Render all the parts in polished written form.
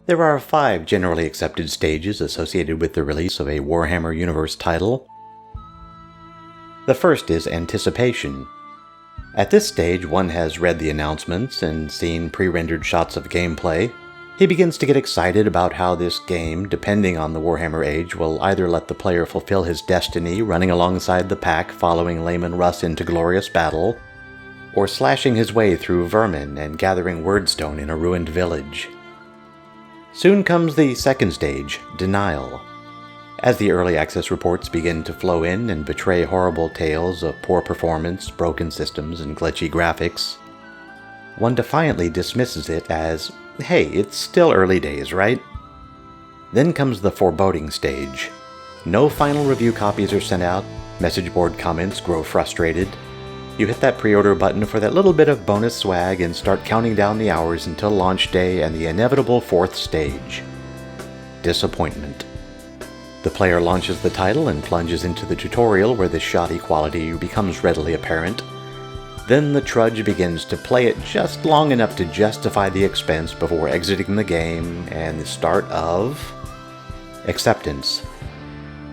There are 5 generally accepted stages associated with the release of a Warhammer Universe title. The first is anticipation. At this stage, one has read the announcements and seen pre-rendered shots of gameplay. He begins to get excited about how this game, depending on the Warhammer age, will either let the player fulfill his destiny running alongside the pack following Layman Russ into glorious battle, or slashing his way through vermin and gathering wordstone in a ruined village. Soon comes the second stage, denial. As the early access reports begin to flow in and betray horrible tales of poor performance, broken systems, and glitchy graphics, one defiantly dismisses it as, hey, it's still early days, right? Then comes the foreboding stage. No final review copies are sent out, message board comments grow frustrated. You hit that pre-order button for that little bit of bonus swag and start counting down the hours until launch day and the inevitable 4th stage. Disappointment. The player launches the title and plunges into the tutorial where the shoddy quality becomes readily apparent. Then the trudge begins to play it just long enough to justify the expense before exiting the game and the start of acceptance.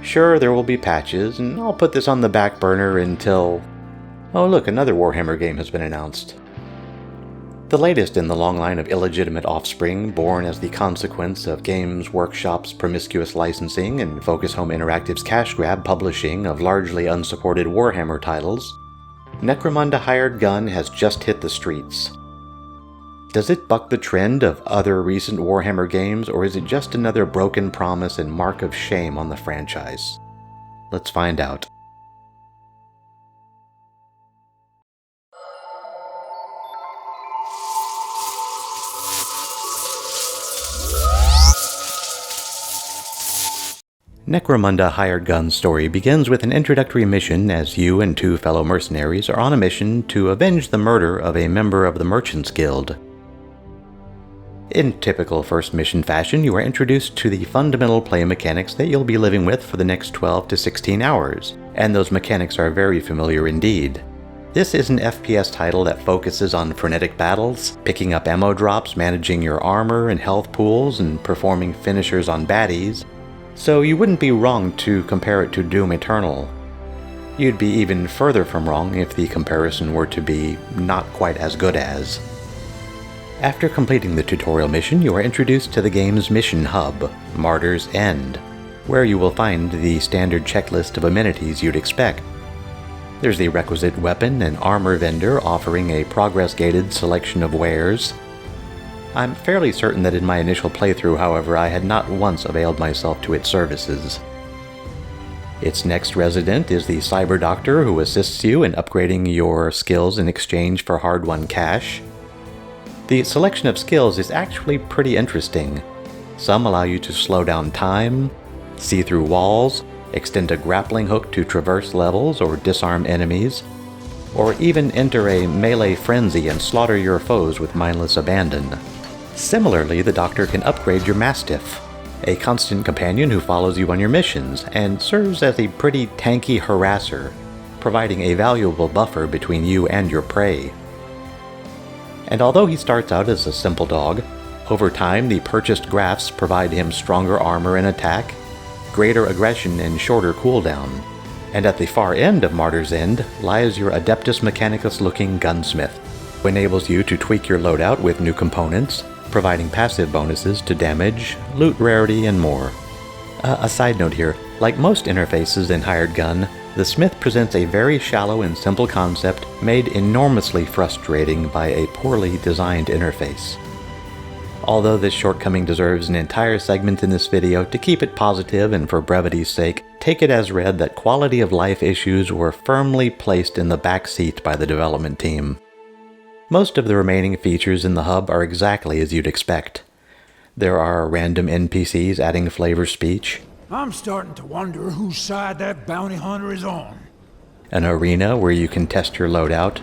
Sure, there will be patches, and I'll put this on the back burner until... oh look, another Warhammer game has been announced. The latest in the long line of illegitimate offspring born as the consequence of Games Workshop's promiscuous licensing and Focus Home Interactive's cash grab publishing of largely unsupported Warhammer titles, Necromunda Hired Gun has just hit the streets. Does it buck the trend of other recent Warhammer games, or is it just another broken promise and mark of shame on the franchise? Let's find out. Necromunda Hired Gun's story begins with an introductory mission as you and 2 fellow mercenaries are on a mission to avenge the murder of a member of the Merchants Guild. In typical first mission fashion, you are introduced to the fundamental play mechanics that you'll be living with for the next 12 to 16 hours, and those mechanics are very familiar indeed. This is an FPS title that focuses on frenetic battles, picking up ammo drops, managing your armor and health pools, and performing finishers on baddies, so you wouldn't be wrong to compare it to Doom Eternal. You'd be even further from wrong if the comparison were to be not quite as good as. After completing the tutorial mission, you are introduced to the game's mission hub, Martyr's End, where you will find the standard checklist of amenities you'd expect. There's the requisite weapon and armor vendor offering a progress-gated selection of wares. I'm fairly certain that in my initial playthrough, however, I had not once availed myself to its services. Its next resident is the Cyber Doctor, who assists you in upgrading your skills in exchange for hard-won cash. The selection of skills is actually pretty interesting. Some allow you to slow down time, see through walls, extend a grappling hook to traverse levels or disarm enemies, or even enter a melee frenzy and slaughter your foes with mindless abandon. Similarly, the Doctor can upgrade your Mastiff, a constant companion who follows you on your missions and serves as a pretty tanky harasser, providing a valuable buffer between you and your prey. And although he starts out as a simple dog, over time the purchased grafts provide him stronger armor and attack, greater aggression and shorter cooldown. And at the far end of Martyr's End lies your Adeptus Mechanicus-looking gunsmith, who enables you to tweak your loadout with new components, providing passive bonuses to damage, loot rarity, and more. A side note here, like most interfaces in Hired Gun, the Smith presents a very shallow and simple concept made enormously frustrating by a poorly designed interface. Although this shortcoming deserves an entire segment in this video, to keep it positive and for brevity's sake, take it as read that quality of life issues were firmly placed in the back seat by the development team. Most of the remaining features in the hub are exactly as you'd expect. There are random NPCs adding flavor speech. I'm starting to wonder whose side that bounty hunter is on. An arena where you can test your loadout,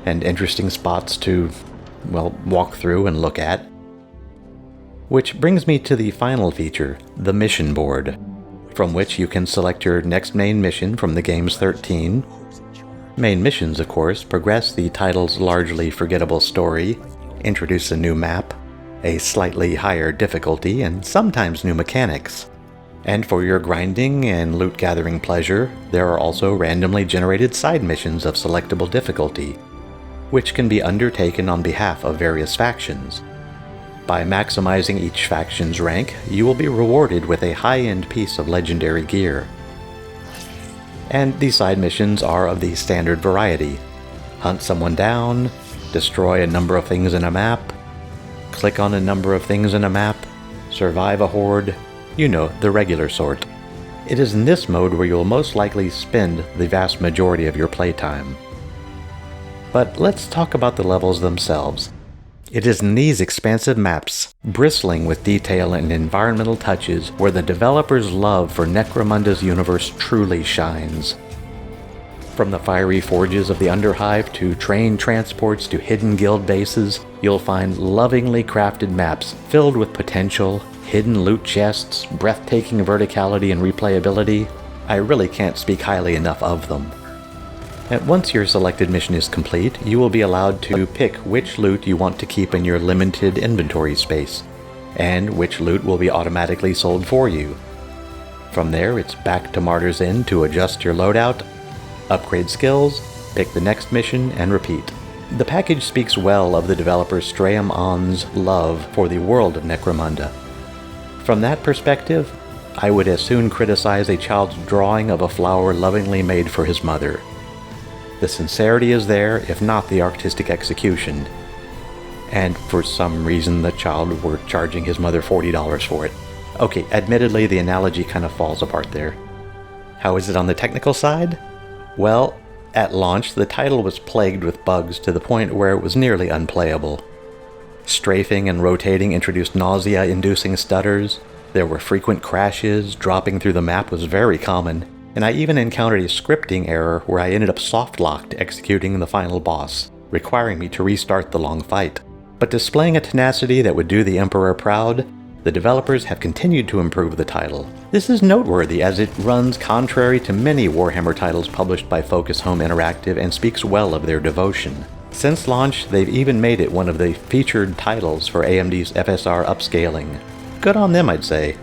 and interesting spots to, well, walk through and look at. Which brings me to the final feature, the mission board, from which you can select your next main mission from the game's 13. Main missions, of course, progress the title's largely forgettable story, introduce a new map, a slightly higher difficulty, and sometimes new mechanics. And for your grinding and loot gathering pleasure, there are also randomly generated side missions of selectable difficulty, which can be undertaken on behalf of various factions. By maximizing each faction's rank, you will be rewarded with a high-end piece of legendary gear. And these side missions are of the standard variety: hunt someone down, destroy a number of things in a map, click on a number of things in a map, survive a horde, you know, the regular sort. It is in this mode where you'll most likely spend the vast majority of your playtime. But let's talk about the levels themselves. It is in these expansive maps, bristling with detail and environmental touches, where the developers' love for Necromunda's universe truly shines. From the fiery forges of the Underhive to train transports to hidden guild bases, you'll find lovingly crafted maps filled with potential, hidden loot chests, breathtaking verticality and replayability. I really can't speak highly enough of them. And once your selected mission is complete, you will be allowed to pick which loot you want to keep in your limited inventory space, and which loot will be automatically sold for you. From there, it's back to Martyr's Inn to adjust your loadout, upgrade skills, pick the next mission, and repeat. The package speaks well of the developer Straeum On's love for the world of Necromunda. From that perspective, I would as soon criticize a child's drawing of a flower lovingly made for his mother. The sincerity is there, if not the artistic execution. And for some reason the child were charging his mother $40 for it. Okay, admittedly the analogy kind of falls apart there. How is it on the technical side? Well, at launch the title was plagued with bugs to the point where it was nearly unplayable. Strafing and rotating introduced nausea-inducing stutters. There were frequent crashes, dropping through the map was very common, and I even encountered a scripting error where I ended up soft-locked executing the final boss, requiring me to restart the long fight. But displaying a tenacity that would do the Emperor proud, the developers have continued to improve the title. This is noteworthy as it runs contrary to many Warhammer titles published by Focus Home Interactive and speaks well of their devotion. Since launch, they've even made it one of the featured titles for AMD's FSR upscaling. Good on them, I'd say.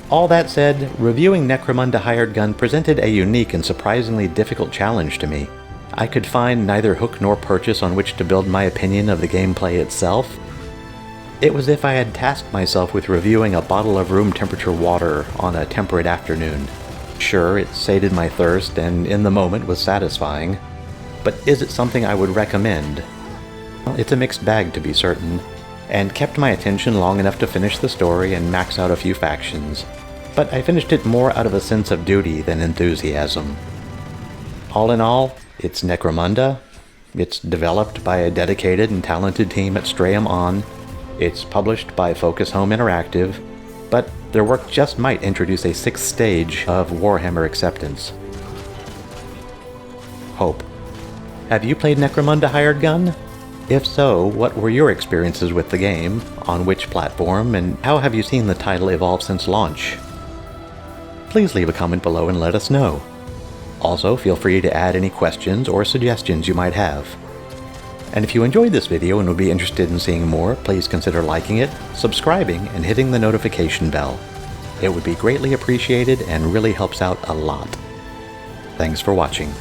All that said, reviewing Necromunda Hired Gun presented a unique and surprisingly difficult challenge to me. I could find neither hook nor purchase on which to build my opinion of the gameplay itself. It was as if I had tasked myself with reviewing a bottle of room temperature water on a temperate afternoon. Sure, it sated my thirst and in the moment was satisfying, but is it something I would recommend? Well, it's a mixed bag to be certain, and kept my attention long enough to finish the story and max out a few factions, but I finished it more out of a sense of duty than enthusiasm. All in all, it's Necromunda. It's developed by a dedicated and talented team at Straeum On. It's published by Focus Home Interactive, but their work just might introduce a sixth stage of Warhammer acceptance. Hope. Have you played Necromunda Hired Gun? If so, what were your experiences with the game, on which platform, and how have you seen the title evolve since launch? Please leave a comment below and let us know. Also, feel free to add any questions or suggestions you might have. And if you enjoyed this video and would be interested in seeing more, please consider liking it, subscribing, and hitting the notification bell. It would be greatly appreciated and really helps out a lot. Thanks for watching.